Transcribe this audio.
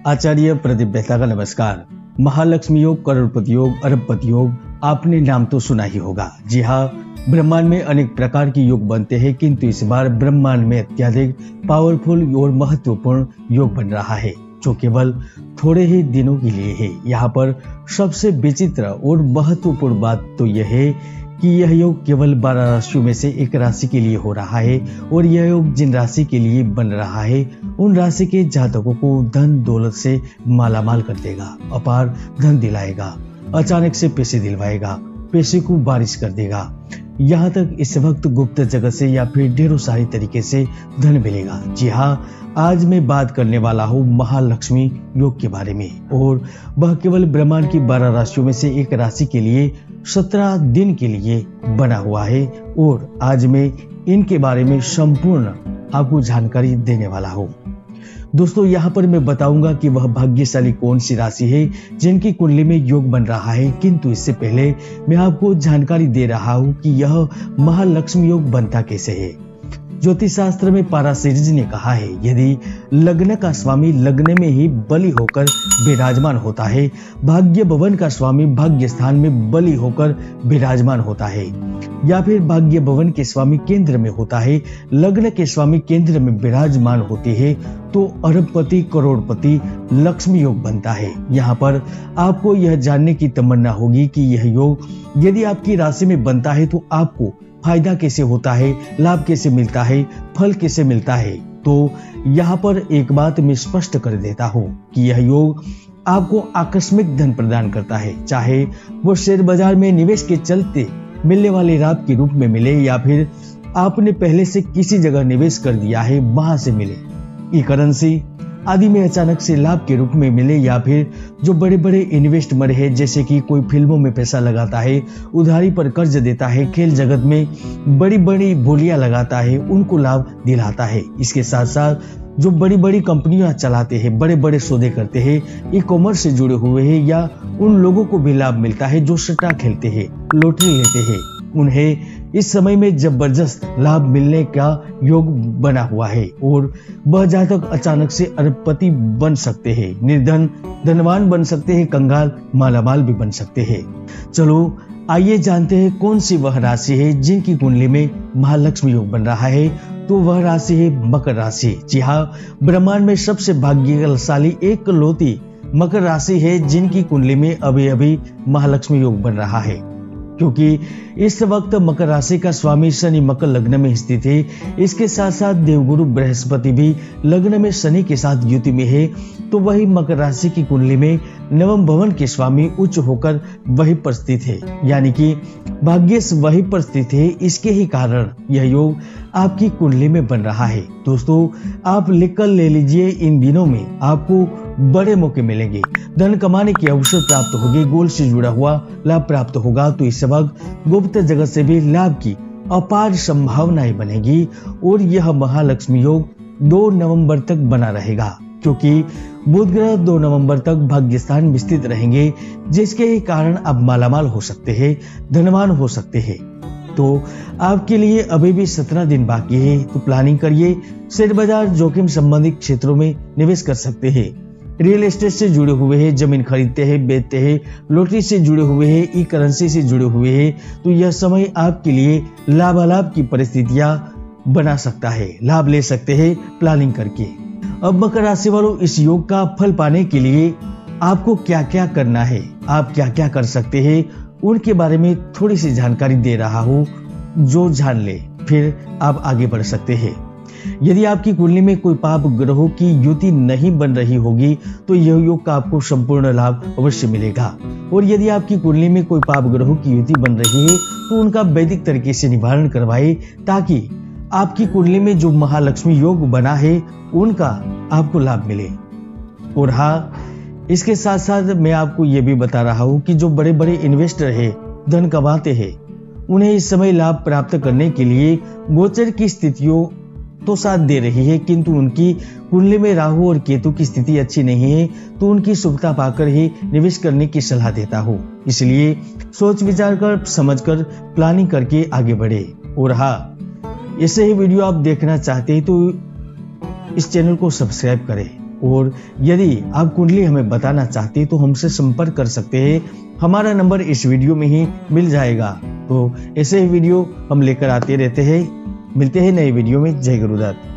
आचार्य प्रदीप मेहता का नमस्कार। महालक्ष्मी योग, करोड़पति योग, अरबपति योग, आपने नाम तो सुना ही होगा। जी हाँ, ब्रह्मांड में अनेक प्रकार के योग बनते हैं, किंतु इस बार ब्रह्मांड में अत्यधिक पावरफुल और महत्वपूर्ण योग बन रहा है जो केवल थोड़े ही दिनों के लिए है। यहाँ पर सबसे विचित्र और महत्वपूर्ण बात तो यह है कि यह योग केवल 12 राशियों में से एक राशि के लिए हो रहा है और यह योग जिन राशि के लिए बन रहा है उन राशि के जातकों को धन दौलत से मालामाल कर देगा, अपार धन दिलाएगा, अचानक से पैसे दिलवाएगा, पैसे को बारिश कर देगा। यहाँ तक इस वक्त गुप्त जगत से या फिर ढेरों सारी तरीके से धन मिलेगा। जी हाँ, आज मैं बात करने वाला हूँ महालक्ष्मी योग के बारे में और वह केवल ब्रह्मांड की 12 राशियों में से एक राशि के लिए 17 दिन के लिए बना हुआ है और आज मैं इनके बारे में संपूर्ण आपको जानकारी देने वाला हूँ। दोस्तों, यहाँ पर मैं बताऊंगा कि वह भाग्यशाली कौन सी राशि है जिनकी कुंडली में योग बन रहा है, किंतु इससे पहले मैं आपको जानकारी दे रहा हूँ कि यह महालक्ष्मी योग बनता कैसे है। ज्योतिष शास्त्र में पाराशरीज ने कहा है, यदि लग्न का स्वामी लग्न में ही बलि होकर विराजमान होता है, भाग्य भवन का स्वामी भाग्य स्थान में बलि होकर विराजमान होता है, या फिर भाग्य भवन के स्वामी केंद्र में होता है, लग्न के स्वामी केंद्र में विराजमान होते हैं, तो अरबपति करोड़पति लक्ष्मी योग बनता है। यहाँ पर आपको यह जानने की तमन्ना होगी कि यह योग यदि आपकी राशि में बनता है तो आपको फायदा कैसे होता है, लाभ कैसे मिलता है, फल कैसे मिलता है। तो यहाँ पर एक बात मैं स्पष्ट कर देता हूँ कि यह योग आपको आकस्मिक धन प्रदान करता है, चाहे वो शेयर बाजार में निवेश के चलते मिलने वाले लाभ के रूप में मिले या फिर आपने पहले से किसी जगह निवेश कर दिया है वहां से मिले, ई करेंसी आदि में अचानक से लाभ के रूप में मिले, या फिर जो बड़े बड़े इन्वेस्टमेंट है जैसे कि कोई फिल्मों में पैसा लगाता है, उधारी पर कर्ज देता है, खेल जगत में बड़ी बड़ी बोलियां लगाता है, उनको लाभ दिलाता है। इसके साथ साथ जो बड़ी बड़ी कंपनियां चलाते हैं, बड़े बड़े सौदे करते हैं, ई कॉमर्स से जुड़े हुए हैं, या उन लोगों को भी लाभ मिलता है जो सट्टा खेलते हैं, लॉटरी लेते हैं, उन्हें इस समय में जबरदस्त लाभ मिलने का योग बना हुआ है और वह जातक अचानक से अरबपति बन सकते हैं, निर्धन धनवान बन सकते हैं, कंगाल मालामाल भी बन सकते हैं। चलो आइए जानते हैं कौन सी वह राशि है जिनकी कुंडली में महालक्ष्मी योग बन रहा है। तो वह राशि है मकर राशि। जी हाँ, ब्रह्मांड में सबसे भाग्यशाली एकलौती मकर राशि है जिनकी कुंडली में अभी अभी महालक्ष्मी योग बन रहा है, क्योंकि इस वक्त मकर राशि का स्वामी शनि मकर लग्न में स्थित है। इसके साथ साथ देवगुरु बृहस्पति भी लग्न में शनि के साथ युति में है, तो वही मकर राशि की कुंडली में नवम भवन के स्वामी उच्च होकर वही पर स्थित है, यानी कि भाग्यश वही पर स्थित है। इसके ही कारण यह योग आपकी कुंडली में बन रहा है। दोस्तों, आप लिखकर ले लीजिए, इन दिनों में आपको बड़े मौके मिलेंगे, धन कमाने के अवसर प्राप्त होंगे, गोल से जुड़ा हुआ लाभ प्राप्त होगा। तो इस वक्त गुप्त जगत से भी लाभ की अपार संभावनाएं बनेगी और यह महालक्ष्मी योग 2 नवंबर तक बना रहेगा, क्योंकि बुध ग्रह 2 नवंबर तक भाग्य स्थान में स्थित रहेंगे, जिसके ही कारण आप मालामाल हो सकते हैं, धनवान हो सकते हैं। तो आपके लिए अभी भी 17 दिन बाकी है, तो प्लानिंग करिए। शेयर बाजार जोखिम संबंधित क्षेत्रों में निवेश कर सकते हैं, रियल एस्टेट से जुड़े हुए हैं, जमीन खरीदते हैं, बेचते हैं, लॉटरी से जुड़े हुए हैं, ई करेंसी से जुड़े हुए हैं, तो यह समय आपके लिए लाभालाभ की परिस्थितियां बना सकता है, लाभ ले सकते हैं प्लानिंग करके। अब मकर राशि वालों, इस योग का फल पाने के लिए आपको क्या क्या करना है, आप क्या क्या कर सकते हैं, उनके बारे में थोड़ी सी जानकारी दे रहा हूँ, जो जान ले फिर आप आगे बढ़ सकते हैं। यदि आपकी कुंडली में कोई पाप ग्रहों की युति नहीं बन रही होगी तो यह योग का आपको संपूर्ण लाभ अवश्य मिलेगा, और यदि आपकी कुंडली में कोई पाप ग्रहों की युति बन रही है तो उनका वैदिक तरीके से निवारण करवाए, ताकि आपकी कुंडली में जो महालक्ष्मी योग बना है उनका आपको लाभ मिले। और हाँ, इसके साथ साथ मैं आपको ये भी बता रहा हूँ कि जो बड़े बड़े इन्वेस्टर है, धन कमाते हैं, उन्हें इस समय लाभ प्राप्त करने के लिए गोचर की स्थितियों तो साथ दे रही है, किंतु उनकी कुंडली में राहु और केतु की स्थिति अच्छी नहीं है, तो उनकी शुभता पाकर ही निवेश करने की सलाह देता हूँ। इसलिए सोच विचार कर समझकर प्लानिंग करके आगे बढ़े। और हाँ, ऐसे ही वीडियो आप देखना चाहते हैं तो इस चैनल को सब्सक्राइब करें और यदि आप कुंडली हमें बताना चाहते हैं तो हमसे संपर्क कर सकते हैं। हमारा नंबर इस वीडियो में ही मिल जाएगा। तो ऐसे ही वीडियो हम लेकर आते रहते हैं। मिलते हैं नए वीडियो में। जय गुरुदत्त।